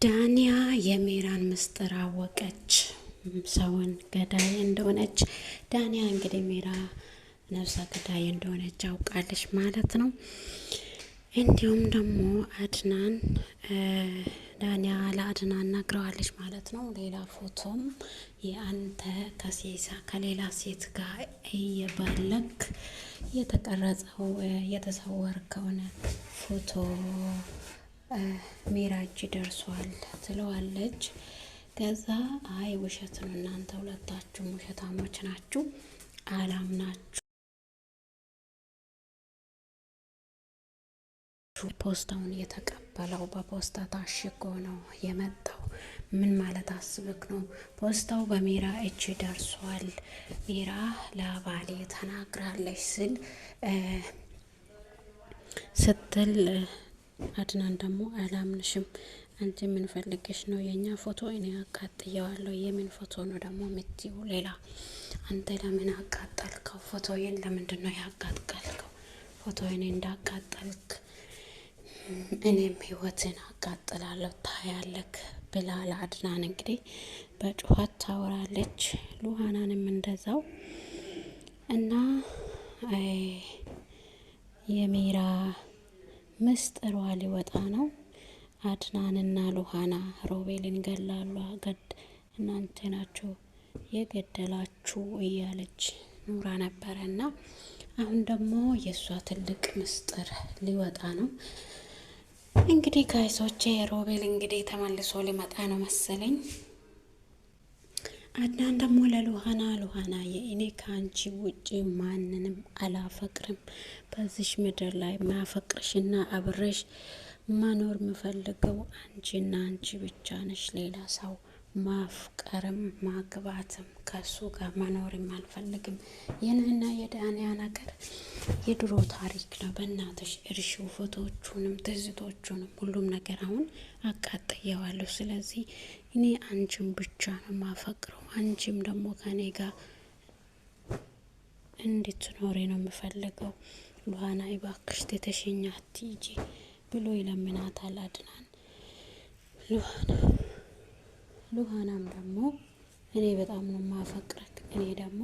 ዳንያ የሜራን ምስጢር አወቀች። ሰውን ገዳይ እንደሆነች ዳንያ እንግዲህ ሜራ ነፍሰ ገዳይ እንደሆነች አውቃለች ማለት ነው። እንዲሁም ደግሞ አድናን ዳንያ ለአድናን ነግረዋለች ማለት ነው። ሌላ ፎቶም የአንተ ከሌላ ሴት ጋር እየባለክ የተቀረጸው የተሰወርከውን ፎቶ ሜራ እጅ ደርሷል ትለዋለች። ከዛ አይ ውሸት ነው፣ እናንተ ሁለታችሁም ውሸታሞች ናችሁ፣ አላምናችሁ። ፖስታውን የተቀበለው በፖስታ ታሽጎ ነው የመጣው። ምን ማለት አስብክ ነው? ፖስታው በሜራ እጅ ደርሷል፣ ሜራ ለባሌ ተናግራለች ስትል አድናን ደግሞ አላምንሽም፣ አንቺ ምን ፈልገሽ ነው? የኛ ፎቶ እኔ አቃጥየዋለሁ። የምን ፎቶ ነው ደግሞ የምትይው? ሌላ አንተ ለምን አቃጠልከው? ፎቶዬን ለምንድን ነው ያቃጠልከው? ፎቶዬን እንዳቃጠልክ እኔም ህይወትን አቃጥላለሁ ታያለክ ብላ ለአድናን እንግዲህ በጩኸት ታወራለች። ሉሃናንም እንደዛው እና የሜራ ምስጢሯ ሊወጣ ነው። አድናንና ሉሃና ሮቤልን ገላሉ እናንተ ናችሁ የገደላችሁ እያለች ኑራ ነበረና አሁን ደግሞ የእሷ ትልቅ ምስጢር ሊወጣ ነው። እንግዲህ ጋይሶቼ ሮቤል እንግዲህ ተመልሶ ሊመጣ ነው መሰለኝ። አድናን ደግሞ ለሉሃና የእኔ ከአንቺ ውጪ ማንንም አላፈቅርም፣ በዚሽ ምድር ላይ ማፈቅርሽና አብረሽ መኖር የምፈልገው አንቺና አንቺ ብቻ ነሽ። ሌላ ሰው ማፍቀርም ማግባትም ከሱ ጋር መኖርም አልፈልግም። ይህንና የዳንያ ነገር የድሮ ታሪክ ነው። በእናትሽ እርሺው፣ ፎቶዎቹንም ትዝቶቹንም ሁሉም ነገር አሁን አቃጥየዋለሁ። ስለዚህ እኔ አንቺም ብቻ ነው ማፈቅረው፣ አንቺም ደግሞ ከኔ ጋር እንድትኖሪ ነው የምፈልገው። ሉሃና እባክሽ ተተሽኛ አትሂጂ ብሎ ይለምናታል አድናን። ሉሃናም ደግሞ እኔ በጣም ነው ማፈቅረክ፣ እኔ ደግሞ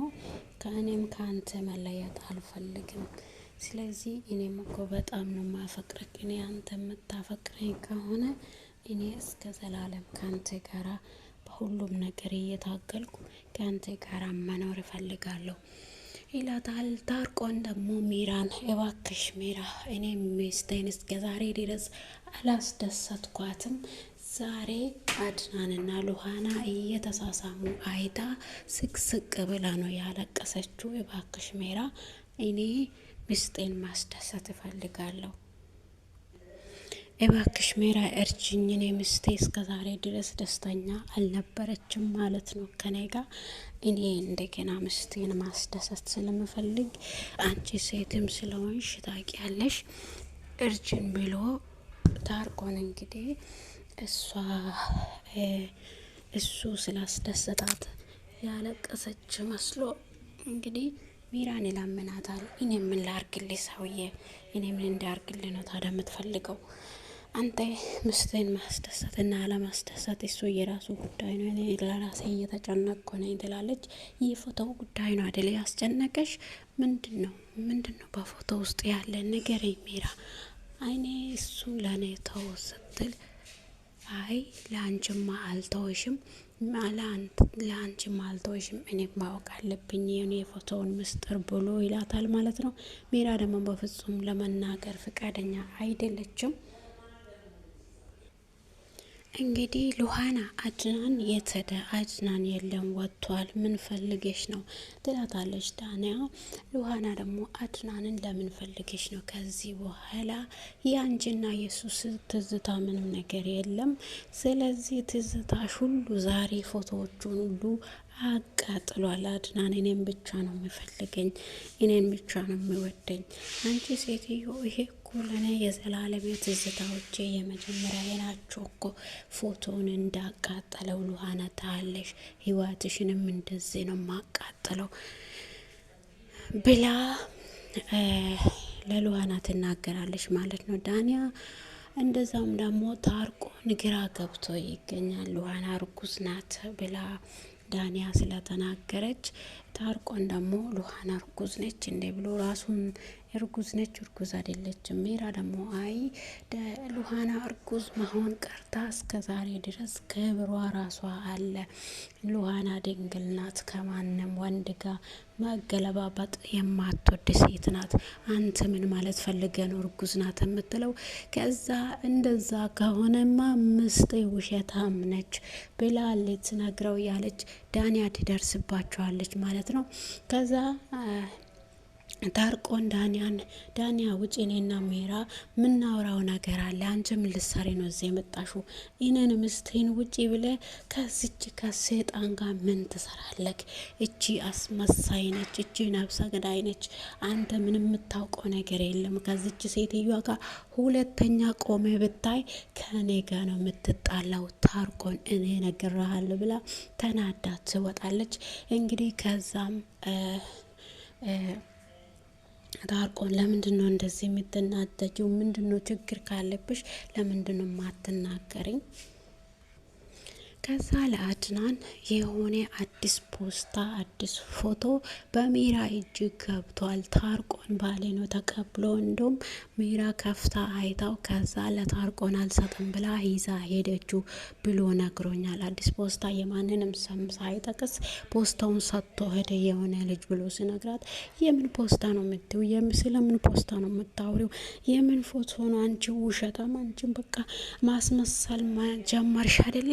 ከእኔም ከአንተ መለያት አልፈልግም። ስለዚህ እኔም እኮ በጣም ነው ማፈቅረክ፣ እኔ አንተ የምታፈቅረኝ ከሆነ እኔ እስከ ዘላለም ካንተ ጋራ በሁሉም ነገር እየታገልኩ ካንተ ጋራ መኖር እፈልጋለሁ ይላታል። ታርቆን ደግሞ ሜራን እባክሽ ሜራ፣ እኔ ሚስቴን እስከ ዛሬ ድረስ አላስደሰትኳትም። ዛሬ አድናንና ሉሃና እየተሳሳሙ አይታ ስቅስቅ ብላ ነው ያለቀሰችው። እባክሽ ሜራ፣ እኔ ሚስቴን ማስደሰት እፈልጋለሁ፣ እባክሽ ሜራ እርጅኝ፣ እኔ ሚስቴ እስከ ዛሬ ድረስ ደስተኛ አልነበረችም ማለት ነው ከኔ ጋር። እኔ እንደገና ሚስቴን ማስደሰት ስለምፈልግ አንቺ ሴትም ስለሆንሽ ታውቂያለሽ እርጅን ብሎ ታርቆን እንግዲህ እሱ ስላስደሰታት ያለቀሰች መስሎ እንግዲህ ሜራን ይለምናታል። እኔ ምን ላርግልህ ሰውዬ፣ እኔ ምን እንዳርግልህ ነው ታዲያ የምትፈልገው? አንተ ሚስትህን ማስደሰትና አለማስደሰት እሱ የራሱ ጉዳይ ነው፣ እኔ ለራሴ እየተጨነቅኩ ነኝ ትላለች። ይህ ፎቶ ጉዳይ ነው አይደል ያስጨነቀሽ? ምንድን ነው በፎቶ ውስጥ ያለ ነገር ሜራ? አይኔ እሱ ለኔ ተው ስትል አይ ለአንቺማ አልተወሽም፣ ለአንቺማ አልተወሽም፣ እኔ ማወቅ አለብኝ የኔ የፎቶውን ምስጢር ብሎ ይላታል ማለት ነው። ሜራ ደግሞ በፍጹም ለመናገር ፍቃደኛ አይደለችም። እንግዲህ ሉሃና አድናን የተደ አድናን የለም ወጥቷል፣ ምን ፈልገሽ ነው ትላታለች ዳንያ። ሉሃና ደግሞ አድናንን ለምን ፈልገሽ ነው? ከዚህ በኋላ ያንቺና ኢየሱስ ትዝታ ምንም ነገር የለም። ስለዚህ ትዝታሽ ሁሉ ዛሬ ፎቶዎቹን ሁሉ አቃጥሏል። አድናን እኔን ብቻ ነው የሚፈልገኝ፣ እኔን ብቻ ነው የሚወደኝ። አንቺ ሴትዮ ይሄ እኮ ለእኔ የዘላለም ትዝታዎቼ የመጀመሪያ የናቸው እኮ። ፎቶውን እንዳቃጠለው ሉሃና ታለሽ፣ ህይወትሽንም እንደዚህ ነው ማቃጠለው ብላ ለሉሃና ትናገራለች ማለት ነው። ዳንያ እንደዛም ደግሞ ታርቆን ግራ ገብቶ ይገኛል። ሉሃና እርጉዝ ናት ብላ ዳኒያ ስለተናገረች ታርቆን ደግሞ ሉሃና እርጉዝ ነች እንዴ ብሎ ራሱን እርጉዝ ነች እርጉዝ አይደለችም። ሜራ ደግሞ አይ ሉሃና እርጉዝ መሆን ቀርታ እስከ ዛሬ ድረስ ክብሯ ራሷ አለ። ሉሃና ድንግል ናት፣ ከማንም ወንድ ጋር መገለባበጥ የማትወድ ሴት ናት። አንተ ምን ማለት ፈልገ ነው እርጉዝ ናት የምትለው? ከዛ እንደዛ ከሆነማ ምስጤ ውሸታም ነች ብላለች ነግረው ያለች ዳኒያ ትደርስባቸዋለች ማለት ነው። ከዛ ታርቆን ዳኒያ ውጭ፣ እኔና ሜራ ምናወራው ነገር አለ። አንቺ ምን ልትሰሪ ነው እዚህ የመጣሽው? እኔን ምስቴን ውጪ ብለ ከዚች ከሴጣን ጋር ምን ትሰራለክ? እቺ አስመሳይ ነች፣ እቺ ነብሰ ገዳይ ነች። አንተ ምንም የምታውቀው ነገር የለም። ከዚች ሴትዮዋ ጋር ሁለተኛ ቆሜ ብታይ ከኔ ጋር ነው የምትጣላው። ታርቆን እኔ ነግሬሃለሁ ብላ ተናዳ ትወጣለች። እንግዲህ ከዛም ታርቆን ለምንድነው እንደዚህ የምትናደጂው? ምንድነው ችግር ካለብሽ ለምንድነው ማትናገሪኝ? ከዛ ለአድናን የሆነ አዲስ ፖስታ አዲስ ፎቶ በሚራ እጅ ገብቷል። ታርቆን ባሌ ነው ተቀብሎ፣ እንደውም ሚራ ከፍታ አይታው ከዛ ለታርቆን አልሰጥም ብላ ይዛ ሄደችው ብሎ ነግሮኛል። አዲስ ፖስታ የማንንም ስም ሳይጠቅስ ፖስታውን ሰጥቶ ሄደ የሆነ ልጅ ብሎ ሲነግራት የምን ፖስታ ነው የምትው? ስለምን ፖስታ ነው የምታወሪው? የምን ፎቶ ነው? አንቺ ውሸታም፣ አንቺን በቃ ማስመሰል ጀመርሽ አይደለ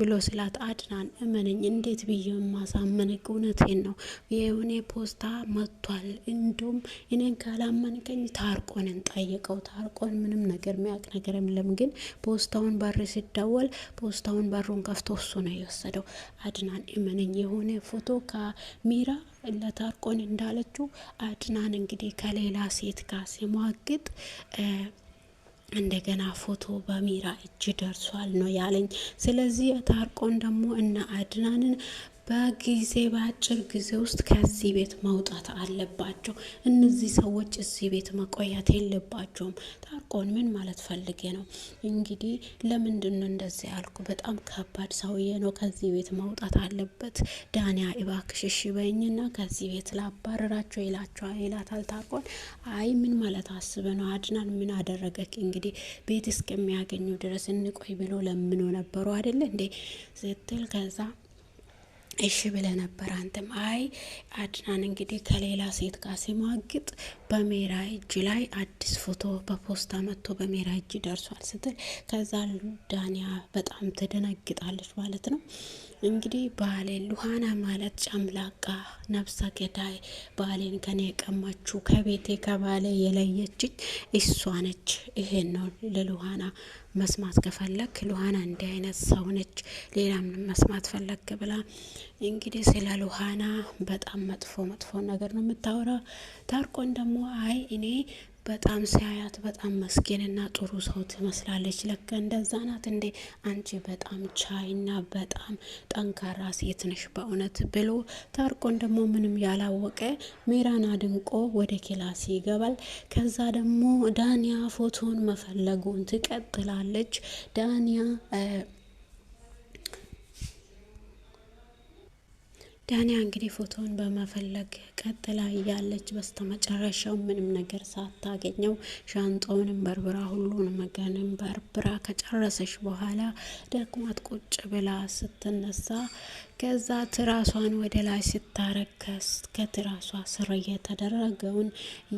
ብሎ ስላት አድናን እመነኝ፣ እንዴት ብዬ ማሳመንክ? እውነቴን ነው የሆነ ፖስታ መጥቷል። እንዲሁም እኔን ካላመንከኝ ታርቆንን ጠይቀው። ታርቆን ምንም ነገር የሚያውቅ ነገር የለም። ግን ፖስታውን በር ሲደወል ፖስታውን በሩን ከፍቶ እሱ ነው የወሰደው። አድናን እመነኝ፣ የሆነ ፎቶ ከሚራ ለታርቆን እንዳለችው አድናን እንግዲህ ከሌላ ሴት ጋር ሲሟግጥ እንደገና ፎቶ በሚራ እጅ ደርሷል ነው ያለኝ። ስለዚህ ታርቆን ደግሞ እና አድናንን በጊዜ በአጭር ጊዜ ውስጥ ከዚህ ቤት መውጣት አለባቸው። እነዚህ ሰዎች እዚህ ቤት መቆየት የለባቸውም። ታርቆን ምን ማለት ፈልጌ ነው? እንግዲህ ለምንድን ነው እንደዚህ ያልኩ? በጣም ከባድ ሰውዬ ነው። ከዚህ ቤት መውጣት አለበት። ዳኒያ እባክሽ እሺ በይኝና ከዚህ ቤት ላባረራቸው ይላታል ታርቆን። አይ ምን ማለት አስበ ነው? አድናን ምን አደረገክ? እንግዲህ ቤት እስከሚያገኙ ድረስ እንቆይ ብሎ ለምኖ ነበሩ አይደለ እንዴ ስትል ከዛ እሺ ብለ ነበር አንተም። አይ አድናን እንግዲህ ከሌላ ሴት ጋር ሲማግጥ በሜራ እጅ ላይ አዲስ ፎቶ በፖስታ መጥቶ በሜራ እጅ ደርሷል ስትል ከዛ ዳኒያ በጣም ትደነግጣለች ማለት ነው። እንግዲህ ባሌን ሉሃና ማለት ጨምላቃ ነብሰ ገዳይ፣ ባሌን ከኔ የቀማችሁ ከቤቴ ከባሌ የለየችኝ እሷ ነች። ይሄን ነው ለሉሃና መስማት ከፈለክ ሉሃና እንዲህ አይነት ሰው ነች፣ ሌላ ምንም መስማት ፈለክ ብላ እንግዲህ ስለ ሉሃና በጣም መጥፎ ነገር ነው የምታወራ። ታርቆን ደግሞ አይ እኔ በጣም ሲያያት በጣም መስኪንና ጥሩ ሰው ትመስላለች፣ ለካ እንደዛ ናት እንዴ? አንቺ በጣም ቻይና በጣም ጠንካራ ሴት ነሽ በእውነት ብሎ ታርቆን ደግሞ ምንም ያላወቀ ሜራን አድንቆ ወደ ክላስ ይገባል። ከዛ ደግሞ ዳኒያ ፎቶን መፈለጉን ትቀጥላለች። ዳኒያ እንግዲህ ፎቶን በመፈለግ ቀጥላ እያለች በስተመጨረሻው ምንም ነገር ሳታገኘው ሻንጣውንም በርብራ ሁሉንም መገንም በርብራ ከጨረሰች በኋላ ደክሟት ቁጭ ብላ ስትነሳ ከዛ ትራሷን ወደ ላይ ስታረከስ ከትራሷ ስር የተደረገውን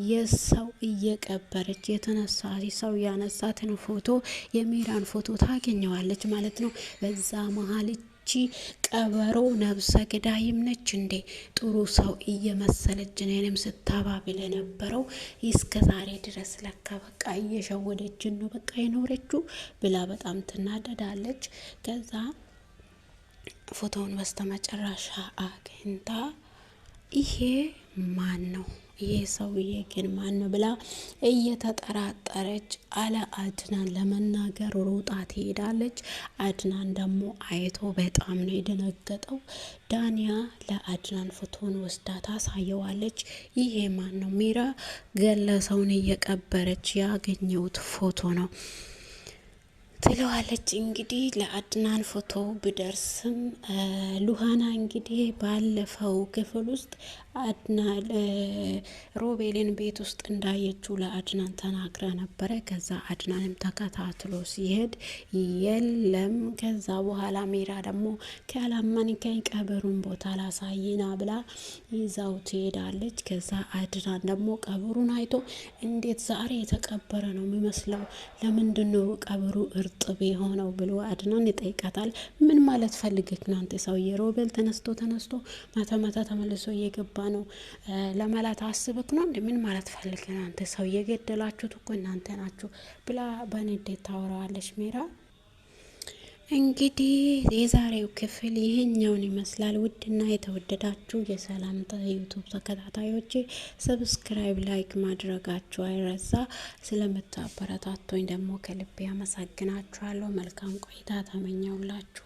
የሰው እየቀበረች የተነሳ ሰው ያነሳትን ፎቶ የሚራን ፎቶ ታገኘዋለች ማለት ነው። በዛ መሀል ቀበሮ ነብሰ ገዳይም ነች እንዴ? ጥሩ ሰው እየመሰለች እኔንም ስታባብል የነበረው እስከ ዛሬ ድረስ ለካ በቃ እየሸወደችን ነው በቃ የኖረችው ብላ በጣም ትናደዳለች። ከዛ ፎቶውን በስተመጨረሻ አግኝታ ይሄ ማን ነው? ይሄ ሰውዬ ግን ማን ነው ብላ እየተጠራጠረች አለ አድናን ለመናገር ሩጣ ትሄዳለች። አድናን ደግሞ አይቶ በጣም ነው የደነገጠው። ዳኒያ ለአድናን ፎቶን ወስዳ ታሳየዋለች። ይሄ ማን ነው? ሚራ ገለሰውን እየቀበረች ያገኘሁት ፎቶ ነው ትለዋለች። እንግዲህ ለአድናን ፎቶ ብደርስም ሉሃና እንግዲህ ባለፈው ክፍል ውስጥ አድና ሮቤልን ቤት ውስጥ እንዳየችው ለአድናን ተናግረ ነበረ። ከዛ አድናንም ተከታትሎ ሲሄድ የለም። ከዛ በኋላ ሜራ ደግሞ ካላመንከኝ ቀብሩን ቦታ ላሳይና ብላ ይዛው ትሄዳለች። ከዛ አድናን ደግሞ ቀብሩን አይቶ እንዴት ዛሬ የተቀበረ ነው የሚመስለው፣ ለምንድነው ቀብሩ እርጥብ የሆነው ብሎ አድናን ይጠይቃታል። ምን ማለት ፈልገክ ነው አንተ ሰውዬ? ሮቤል ተነስቶ ማታ ማታ ተመልሶ እየገባ ነው ለማለት አስበክ ነው እንዴ? ምን ማለት ፈልገ ነው አንተ ሰው? የገደላችሁት እኮ እናንተ ናችሁ ብላ በንዴት ታወራዋለች ሜራ። እንግዲህ የዛሬው ክፍል ይህኛውን ይመስላል። ውድና የተወደዳችሁ የሰላምታ ዩቱብ ተከታታዮቼ ሰብስክራይብ፣ ላይክ ማድረጋችሁ አይረሳ። ስለምታበረታቱኝ ደግሞ ከልቤ አመሰግናችኋለሁ። መልካም ቆይታ ተመኘውላችሁ።